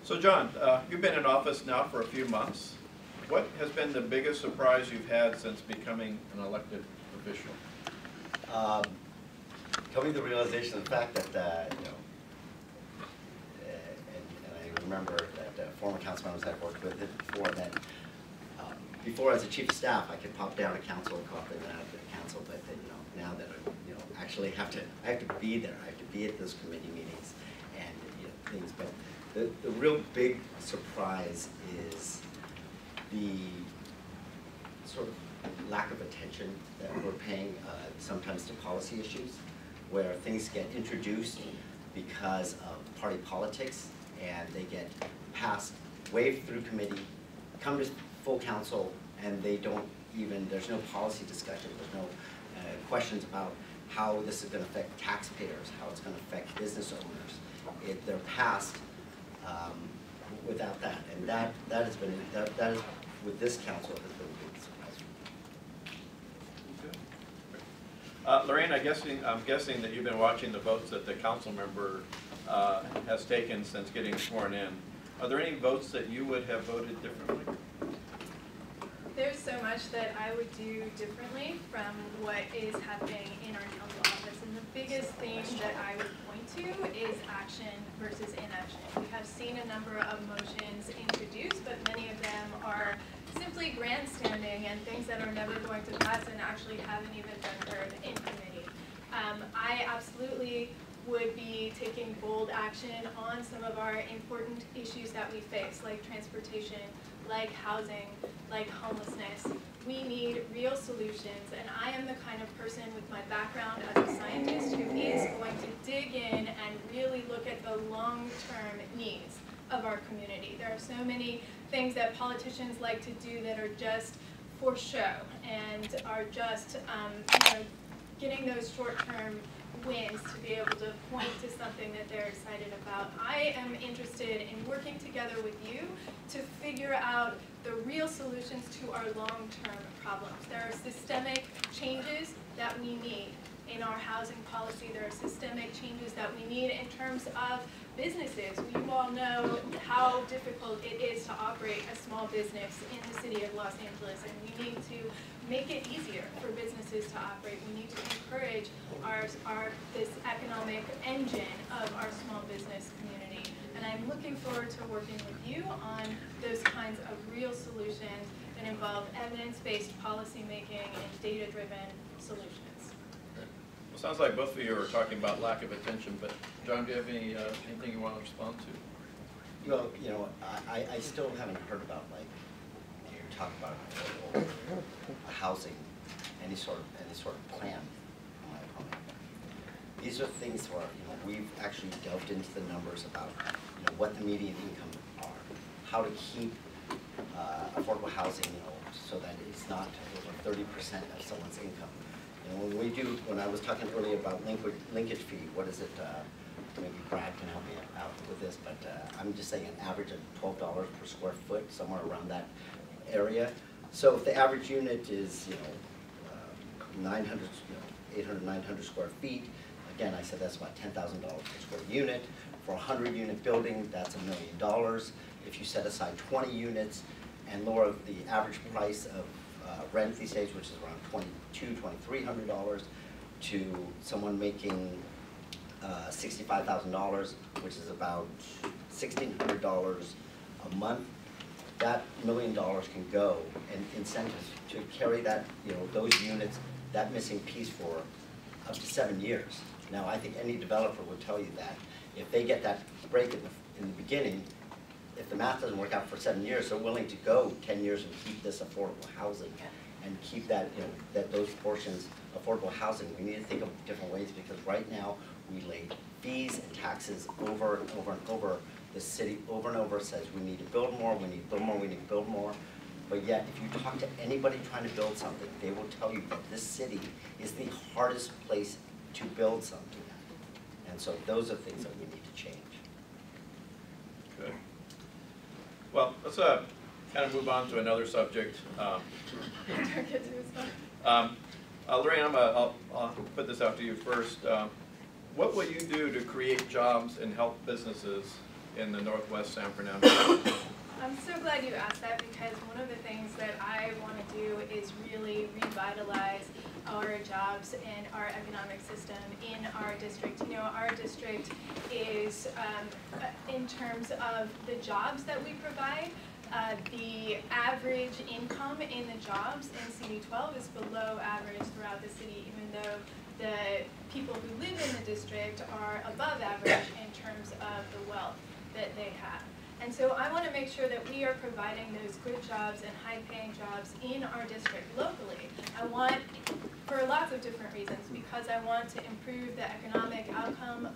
So John, you've been in office now for a few months. What has been the biggest surprise you've had since becoming an elected official? Coming to the realization of the fact that, and I remember that former council members I've worked with before that, before as a chief of staff, I could pop down to council and pop in and out of the council, but now that I actually have to be there. I have to be at those committee meetings and things. But the real big surprise is the sort of lack of attention that we're paying sometimes to policy issues, where things get introduced because of party politics and they get passed, waved through committee, come to full council, and they don't even, there's no policy discussion, there's no questions about how this is going to affect taxpayers, how it's going to affect business owners. They're passed without that, and that has been, that is, with this council, has been a big surprise. Lorraine, I'm guessing that you've been watching the votes that the council member has taken since getting sworn in. Are there any votes that you would have voted differently? There's so much that I would do differently from what is happening in our council office. And the biggest thing that I would point to is action versus inaction. We have seen a number of motions introduced, but many of them are simply grandstanding and things that are never going to pass and actually haven't even been heard in committee. I absolutely would be taking bold action on some of our important issues that we face, like transportation, like housing, like homelessness. We need real solutions, and I am the kind of person with my background as a scientist who is going to dig in and really look at the long-term needs of our community. There are so many things that politicians like to do that are just for show and are just getting those short-term wins to be able to point to something that they're excited about. I am interested in working together with you to figure out the real solutions to our long-term problems. There are systemic changes that we need in our housing policy. There are systemic changes that we need in terms of businesses. You all know how difficult it is to operate a small business in the city of Los Angeles, and we need to make it easier for businesses to operate. We need to encourage this economic engine of our small business community. And I'm looking forward to working with you on those kinds of real solutions that involve evidence-based policy making and data-driven solutions. Well, sounds like both of you are talking about lack of attention, but John, do you have anything you want to respond to? Well, I still haven't heard about, like, you talk about a housing, any sort of plan on my opponent. These are things where we've actually delved into the numbers about what the median income are, how to keep affordable housing so that it's not over 30% of someone's income. When I was talking earlier about linkage fee, what is it? Maybe Brad can help me out with this, but I'm just saying an average of $12 per square foot, somewhere around that area. So if the average unit is 800, 900 square feet, again, I said that's about $10,000 per square unit. For a 100-unit building, that's $1 million. If you set aside 20 units and lower the average price of rent these days, which is around $2,200, $2,300, to someone making $65,000, which is about $1,600 a month, that $1 million can go and incentives to carry that, those units, that missing piece for up to 7 years. Now, I think any developer would tell you that if they get that break in the beginning, if the math doesn't work out for 7 years, they're willing to go 10 years and keep this affordable housing and keep that, those portions affordable housing. We need to think of different ways, because right now we lay fees and taxes over and over and over. The city over and over says we need to build more, we need to build more, we need to build more. But yet, if you talk to anybody trying to build something, they will tell you that this city is the hardest place to build something at. And so those are things that we need to change. Good. Well, let's kind of move on to another subject. Lorraine, I'll put this out to you first. What will you do to create jobs and help businesses in the northwest San Fernando Valley? I'm so glad you asked that, because one of the things that I want to do is really revitalize our jobs and our economic system in our district. You know, our district is, in terms of the jobs that we provide, the average income in the jobs in CD12 is below average throughout the city, even though the people who live in the district are above average in terms of the wealth that they have. And so I want to make sure that we are providing those good jobs and high-paying jobs in our district locally. I want, for lots of different reasons, because I want to improve the economic outcome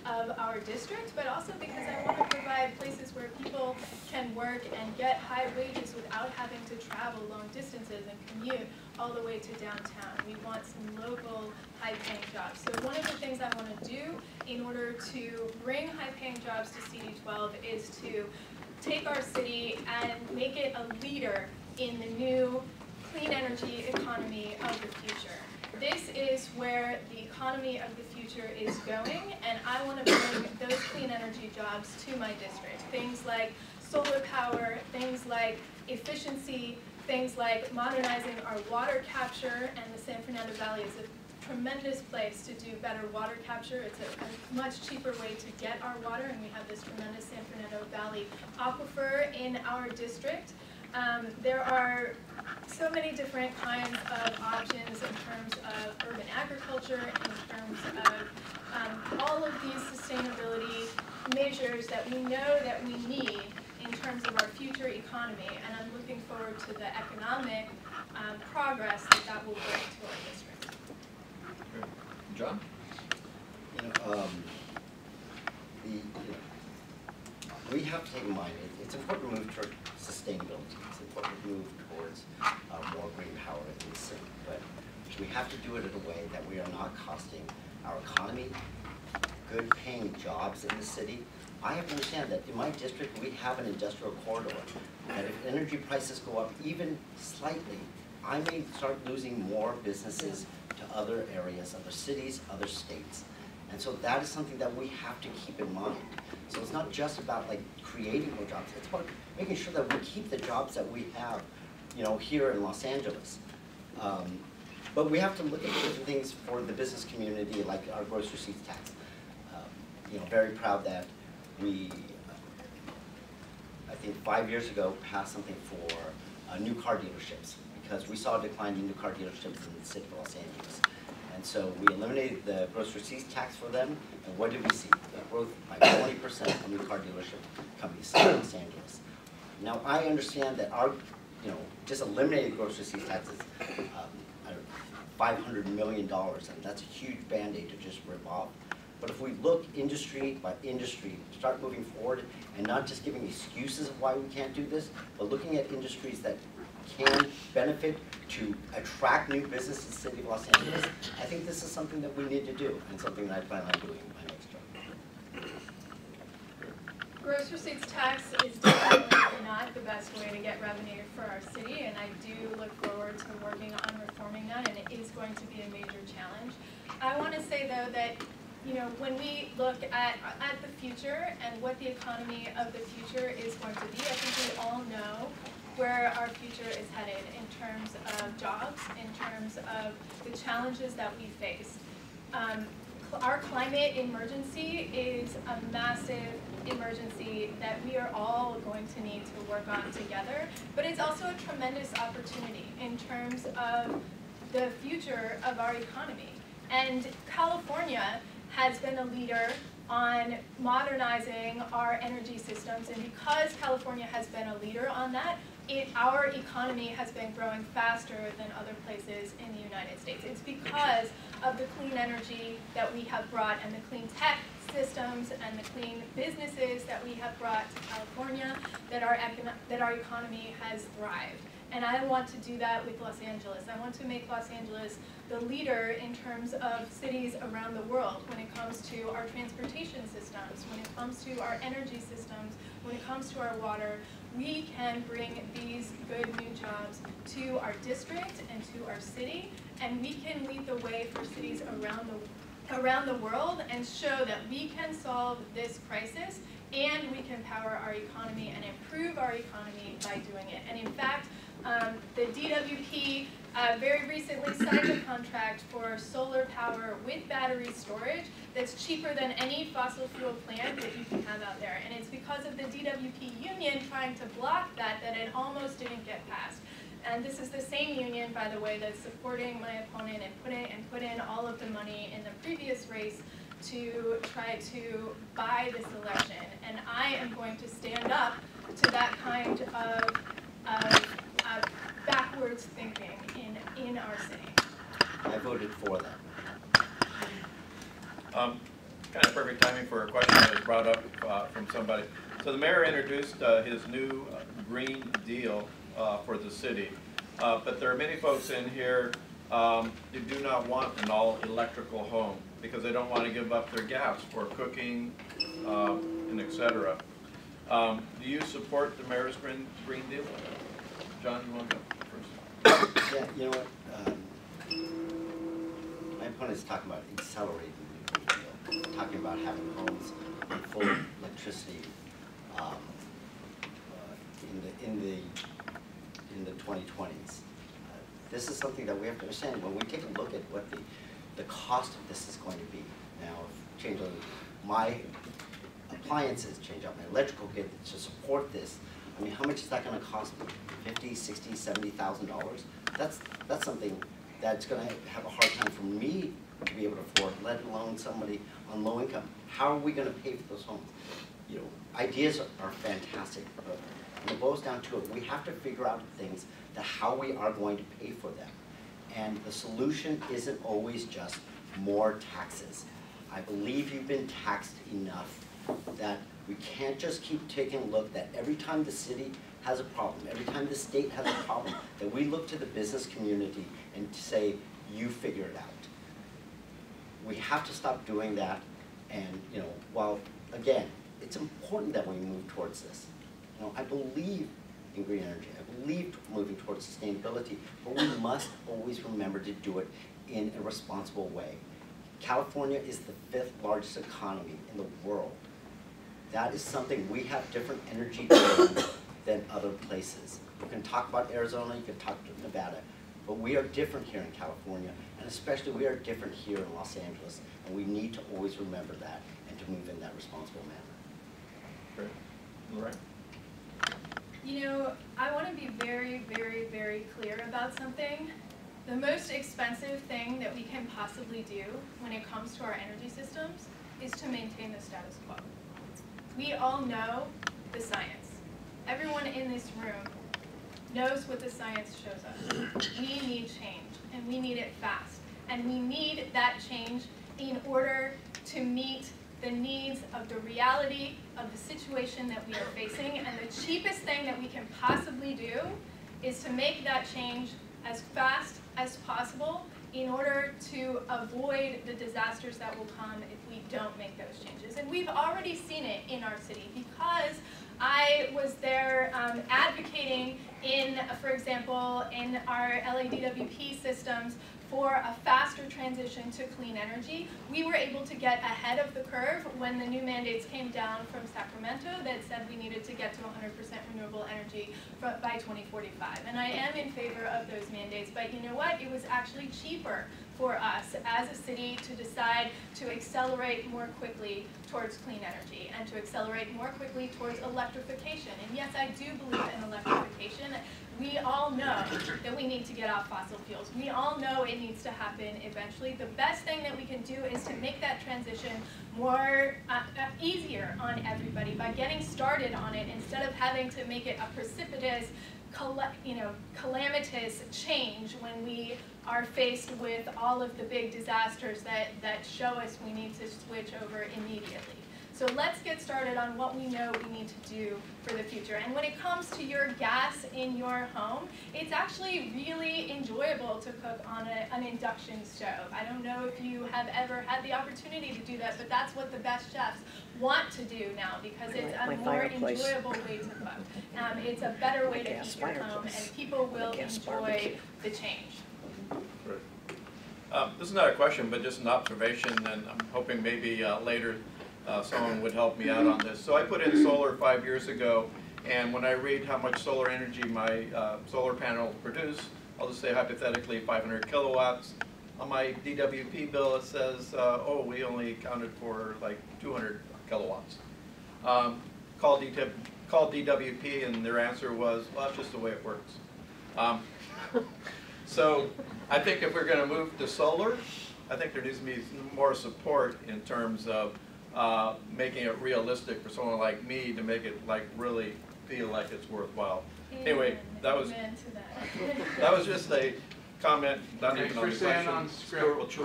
of our district, but also because I want to provide places where people can work and get high wages without having to travel long distances and commute all the way to downtown. We want some local high-paying jobs. So one of the things I want to do in order to bring high-paying jobs to CD12 is to take our city and make it a leader in the new clean energy economy of the future. This is where the economy of the future is going, and I want to bring those clean energy jobs to my district. Things like solar power, things like efficiency, things like modernizing our water capture, and the San Fernando Valley is a tremendous place to do better water capture. It's a much cheaper way to get our water, and we have this tremendous San Fernando Valley aquifer in our district. There are so many different kinds of options in terms of urban agriculture, in terms of all of these sustainability measures that we know that we need in terms of our future economy, and I'm looking forward to the economic progress that that will bring to our district. Great. John? We have to take in mind, it's important to move toward sustainability. It's important to move towards more green power in the city, but we have to do it in a way that we are not costing our economy, good paying jobs in the city. I have to understand that in my district, we have an industrial corridor, that if energy prices go up even slightly, I may start losing more businesses to other areas, other cities, other states. And so that is something that we have to keep in mind. So it's not just about like creating more jobs, it's about making sure that we keep the jobs that we have, here in Los Angeles. But we have to look at different things for the business community, like our gross receipts tax. Very proud that we, I think 5 years ago, passed something for new car dealerships, because we saw a decline in new car dealerships in the city of Los Angeles. And so we eliminated the gross receipts tax for them, and what did we see? A growth by 20% of new car dealership companies in Los Angeles. Now I understand that our, just eliminating gross receipts taxes, $500 million, and that's a huge band-aid to just rip off. But if we look industry by industry, start moving forward, and not just giving excuses of why we can't do this, but looking at industries that can benefit to attract new business to the city of Los Angeles, I think this is something that we need to do, and something that I plan on doing in my next job. Gross receipts tax is definitely not the best way to get revenue for our city, and I do look forward to working on reforming that, and it is going to be a major challenge. I want to say, though, that when we look at the future and what the economy of the future is going to be, I think we all know where our future is headed in terms of jobs, in terms of the challenges that we face. Our climate emergency is a massive emergency that we are all going to need to work on together, but it's also a tremendous opportunity in terms of the future of our economy. And California has been a leader on modernizing our energy systems, and because California has been a leader on that, our economy has been growing faster than other places in the United States. It's because of the clean energy that we have brought, and the clean tech systems and the clean businesses that we have brought to California, that our economy has thrived. And I want to do that with Los Angeles. I want to make Los Angeles the leader in terms of cities around the world when it comes to our transportation systems, when it comes to our energy systems, when it comes to our water. We can bring these good new jobs to our district and to our city, and we can lead the way for cities around the world and show that we can solve this crisis and we can power our economy and improve our economy by doing it. And in fact, the DWP very recently signed a contract for solar power with battery storage that's cheaper than any fossil fuel plant that you can have out there. And it's because of the DWP union trying to block that it almost didn't get passed. And this is the same union, by the way, that's supporting my opponent and put in all of the money in the previous race to try to buy this election. And I am going to stand up to that kind of backwards thinking in our city. I voted for that. Kind of perfect timing for a question that was brought up from somebody. So the mayor introduced his new Green Deal for the city, but there are many folks in here who do not want an all-electrical home because they don't want to give up their gas for cooking and etc. Do you support the mayor's Green Deal? John, you want to go first? Yeah, you know what? My opponent is talking about accelerating the Green Deal, talking about having homes on full electricity in the 2020s. This is something that we have to understand when we take a look at what the cost of this is going to be. Now, if change my appliances, change out my electrical grid to support this, I mean, how much is that going to cost me? $50,000, $60,000, $70,000? That's something that's going to have a hard time for me to be able to afford, let alone somebody on low income. How are we going to pay for those homes? You know, ideas are fantastic, but when it boils down to it, we have to figure out things that how we are going to pay for them. And the solution isn't always just more taxes. I believe you've been taxed enough that we can't just keep taking a look that every time the city has a problem, every time the state has a problem, that we look to the business community and say, you figure it out. We have to stop doing that. And, you know, while, again, it's important that we move towards this. You know, I believe in green energy. I believe moving towards sustainability, but we must always remember to do it in a responsible way. California is the 5th largest economy in the world. That is something, we have different energy demands than other places. You can talk about Arizona, you can talk about Nevada, but we are different here in California, and especially we are different here in Los Angeles, and we need to always remember that and to move in that responsible manner. Great. Lorraine? You know, I want to be very, very, very clear about something. The most expensive thing that we can possibly do when it comes to our energy systems is to maintain the status quo. We all know the science. Everyone in this room knows what the science shows us. We need change, and we need it fast. And we need that change in order to meet the needs of the reality of the situation that we are facing. And the cheapest thing that we can possibly do is to make that change as fast as possible in order to avoid the disasters that will come if we don't make those changes. And we've already seen it in our city because I was there advocating in, for example, in our LADWP systems for a faster transition to clean energy. We were able to get ahead of the curve when the new mandates came down from Sacramento that said we needed to get to 100% renewable energy by 2045. And I am in favor of those mandates, but you know what? It was actually cheaper for us as a city to decide to accelerate more quickly towards clean energy and to accelerate more quickly towards electrification. And yes, I do believe in electrification. We all know that we need to get off fossil fuels. We all know it needs to happen eventually. The best thing that we can do is to make that transition more easier on everybody by getting started on it instead of having to make it a precipitous, calamitous change when we are faced with all of the big disasters that show us we need to switch over immediately. So let's get started on what we know we need to do for the future. And when it comes to your gas in your home, it's actually really enjoyable to cook on an induction stove. I don't know if you have ever had the opportunity to do that, but that's what the best chefs want to do now because it's a more enjoyable way to cook. It's a better way to heat your home, and people will enjoy the change. Right. This is not a question, but just an observation, and I'm hoping maybe later someone would help me out on this. So I put in solar 5 years ago, and when I read how much solar energy my solar panel produce, I'll just say hypothetically 500 kilowatts. On my DWP bill it says, oh, we only accounted for like 200 kilowatts. Called DWP and their answer was, well, that's just the way it works. So I think if we're going to move to solar, I think there needs to be more support in terms of making it realistic for someone like me to make it like really feel like it's worthwhile. Anyway, that was just a comment, not even on the question. Script.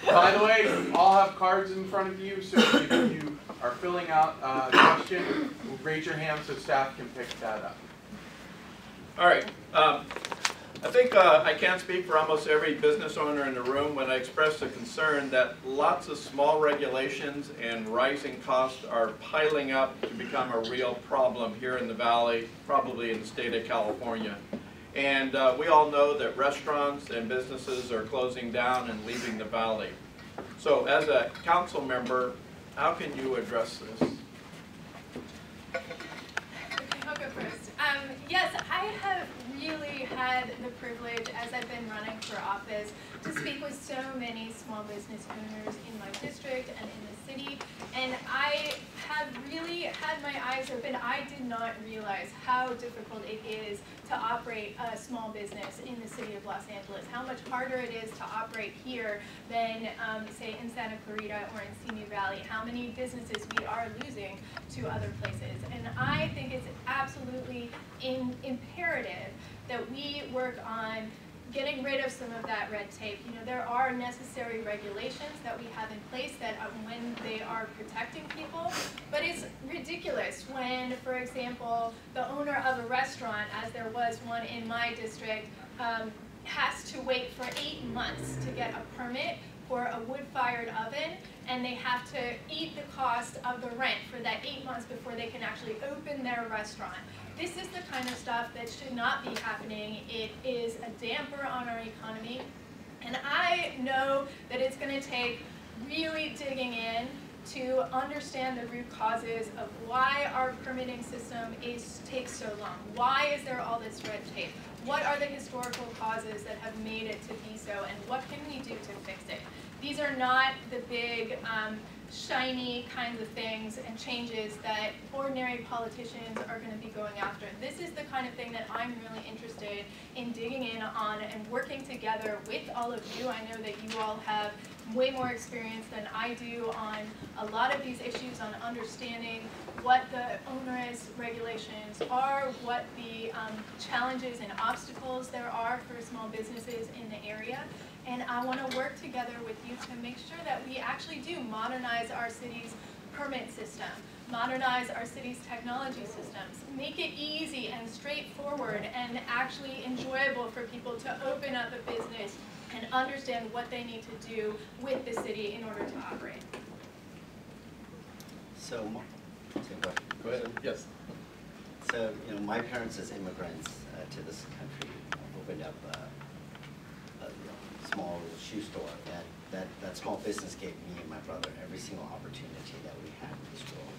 By the way, you all have cards in front of you, so if you are filling out a question, raise your hand so staff can pick that up. All right. I think I can speak for almost every business owner in the room when I express the concern that lots of small regulations and rising costs are piling up to become a real problem here in the Valley, probably in the state of California. And we all know that restaurants and businesses are closing down and leaving the Valley. So as a council member, how can you address this? I'll go first. Yes, I have really had the privilege, as I've been running for office, to speak with so many small business owners in my district and in the city, and I have really had my eyes open. I did not realize how difficult it is to operate a small business in the city of Los Angeles, how much harder it is to operate here than, say, in Santa Clarita or in Simi Valley, how many businesses we are losing to other places. And I think it's absolutely imperative that we work on getting rid of some of that red tape. You know, there are necessary regulations that we have in place that when they are protecting people, but it's ridiculous when, for example, the owner of a restaurant, as there was one in my district, has to wait for 8 months to get a permit for a wood-fired oven, and they have to eat the cost of the rent for that 8 months before they can actually open their restaurant. This is the kind of stuff that should not be happening. It is a damper on our economy, and I know that it's going to take really digging in to understand the root causes of why our permitting system takes so long. Why is there all this red tape? What are the historical causes that have made it to be so, and what can we do to fix it? These are not the big, shiny kinds of things and changes that ordinary politicians are going to be going after. This is the kind of thing that I'm really interested in digging in on and working together with all of you. I know that you all have way more experience than I do on a lot of these issues, on understanding what the onerous regulations are, what the challenges and obstacles there are for small businesses in the area. And I want to work together with you to make sure that we actually do modernize our city's permit system, modernize our city's technology systems, make it easy and straightforward and actually enjoyable for people to open up a business and understand what they need to do with the city in order to operate. So, Go ahead. Yes. So, you know, my parents as immigrants to this country opened up a small shoe store. That small business gave me and my brother every single opportunity that we had in this world.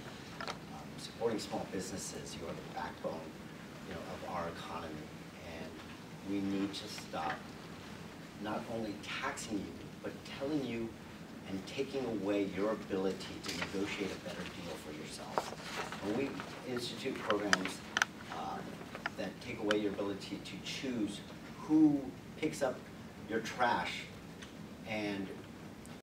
Supporting small businesses, you are the backbone, you know, of our economy, and we need to stop not only taxing you, but telling you and taking away your ability to negotiate a better deal for yourself. When we institute programs that take away your ability to choose who picks up your trash and